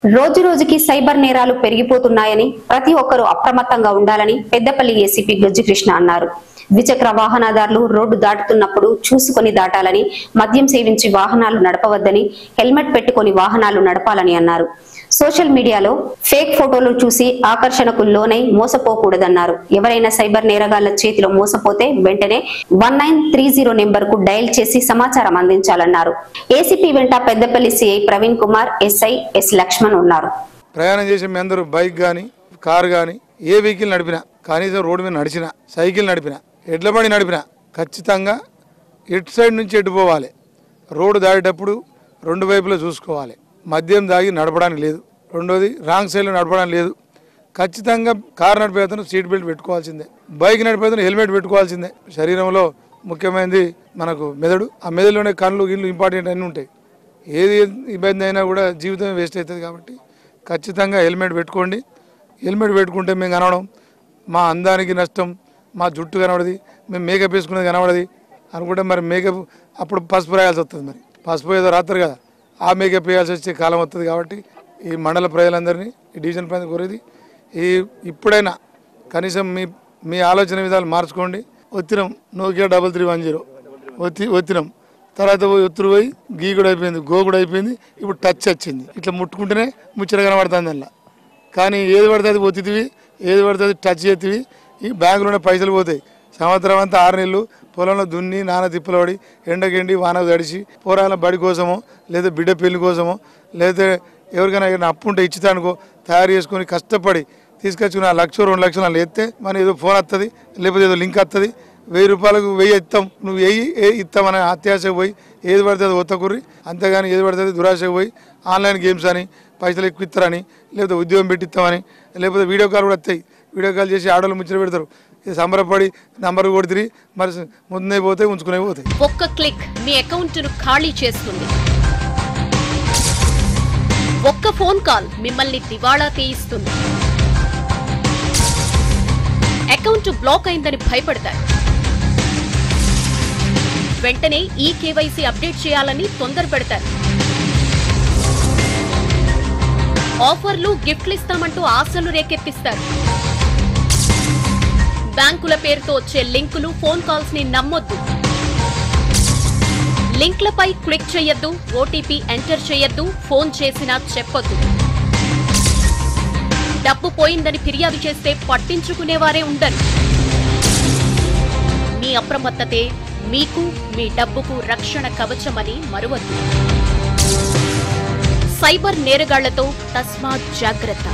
రోజు రోజుకి సైబర్ నేరాలు పెరిగిపోతున్నాయని ప్రతి ఒక్కరూ అప్రమత్తంగా ఉండాలని పెద్దపల్లి ఏసీపీ గజ్జి కృష్ణ అన్నారు. ద్విచక్ర వాహనదారులు రోడ్డు దాటుతున్నప్పుడు చూసుకొని దాటాలని, మద్యం సేవించి వాహనాలు నడపవద్దని, హెల్మెట్ పెట్టుకొని వాహనాలు నడపాలని అన్నారు. సోషల్ మీడియాలో ఫేక్ ఫోటోలు చూసి ఆకర్షణకు లోనై మోసపోకూడదన్నారు. ఎవరైనా సైబర్ నేరగాళ్ల చేతిలో మోసపోతే వెంటనే 1930 నెంబర్ కు డయల్ చేసి సమాచారం అందించాలన్నారు. ఏసీపీ వెంట Peddapalli CI Praveen Kumar, SI S Lakshman ఉన్నారు. ప్రయాణం చేసే మీ అందరూ బైక్ గాని, కార్ గాని, ఏ వెహికల్ నడిపినా, కనీసం రోడ్డు మీద నడిచినా, సైకిల్ నడిపినా, ఎడ్ల బండి నడిపినా ఖచ్చితంగా ఎటు సైడ్ నుంచి ఎటు పోవాలి. రోడ్డు దాటేటప్పుడు రెండు వైపులా చూసుకోవాలి. మద్యం దాగి నడపడానికి లేదు. రెండోది రాంగ్ సైడ్లో నడపడానికి లేదు. ఖచ్చితంగా కారు నడిపేతను సీట్ బెల్ట్ పెట్టుకోవాల్సిందే. బైక్ నడిపేతను హెల్మెట్ పెట్టుకోవాల్సిందే. శరీరంలో ముఖ్యమైనది మనకు మెదడు. ఆ మెదడులోనే కళ్ళు గిళ్ళు ఇంపార్టెంట్ అన్నీ ఉంటాయి. ఏది ఇబ్బంది అయినా కూడా జీవితం వేస్ట్ అవుతుంది. కాబట్టి ఖచ్చితంగా హెల్మెట్ పెట్టుకోండి. హెల్మెట్ పెట్టుకుంటే మేము కనవడం, మా అందానికి నష్టం, మా జుట్టు కనబడది, మేము మేకప్ వేసుకునేది కనబడది అనుకుంటే మరి మేకప్ అప్పుడు పసుపు రాయాల్సి వస్తుంది. మరి పసుపు ఏదో రాత్రు కదా, ఆ మేకప్ వేయాల్సి వచ్చే కాలం వస్తుంది. కాబట్టి ఈ మండల ప్రజలందరినీ, ఈ డివిజన్ ప్రజలు కోరేది ఇప్పుడైనా కనీసం మీ ఆలోచన విధాలు మార్చుకోండి. ఒత్తినం నోకియా 3310 ఒత్తినం తర్వాత ఒత్తురు పోయి గీ కూడా అయిపోయింది, గో కూడా అయిపోయింది, ఇప్పుడు టచ్ వచ్చింది. ఇట్లా ముట్టుకుంటేనే ముచ్చట కనబడుతుంది. అలా కానీ ఏది పడితే అది ఒత్తివి, ఏది పడితే అది టచ్ చేతివి. ఈ బ్యాంకులోనే పైసలు పోతాయి. సంవత్సరం అంతా 6 నెలలు పొలంలో దున్ని నాన్న తిప్పలు పడి ఎండకెండి వానకు తడిచి పోరాల బడి కోసమో, లేదా బిడ్డ పెళ్లి కోసమో, లేదా ఎవరికైనా అప్పు ఉంటే ఇచ్చితానుకో తయారు చేసుకొని కష్టపడి తీసుకొచ్చుకుని 1 లక్ష 2 లక్షలు అలా ఎత్తే మన ఏదో ఫోన్ వస్తుంది, లేకపోతే ఏదో లింక్ వస్తుంది, 1000 రూపాయలకు 1000 ఇస్తాం, నువ్వు ఇస్తామని అత్యాశకు పోయి ఏది పడితే అది ఒత్తకుర్రి. అంతేగాని ఏది పడితే దురాశకు పోయి ఆన్లైన్ గేమ్స్ అని పైసలు ఎక్కువ ఇస్తారని, లేకపోతే ఉద్యోగం పెట్టిస్తామని, లేకపోతే వీడియో కాల్ కూడా వస్తాయి. వీడియో కాల్ చేసి ఆడోళ్ళు ముచ్చట పెడతారు. సంబరపడి నంబర్ కొడితే మరి ముందే పోతే ఉంచుకునే పోతాయి. ఒక్క క్లిక్ మీ అకౌంట్ను ఖాళీ చేస్తుంది. ఒక్క ఫోన్ కాల్ మిమ్మల్ని దివాళా తీయిస్తుంది. అకౌంట్ బ్లాక్ అయిందని భయపడతారు. వెంటనే ఈ కేవైసీ అప్డేట్ చేయాలని తొందర పెడతారు. ఆఫర్లు, గిఫ్ట్లు ఇస్తామంటూ ఆశలు రేకెత్తిస్తారు. బ్యాంకుల పేరుతో వచ్చే లింకులు, ఫోన్ కాల్స్ ని నమ్మొద్దు. లింక్లపై క్లిక్ చేయొద్దు, ఓటీపీ ఎంటర్ చేయొద్దు, ఫోన్ చేసినా చెప్పొద్దు. డబ్బు పోయిందని ఫిర్యాదు చేస్తే పట్టించుకునేవారే ఉండరు. మీ అప్రమత్తతే మీకు, మీ డబ్బుకు రక్షణ కవచమని మరువద్దు. సైబర్ నేరగాళ్లతో తస్మాత్ జాగ్రత్త.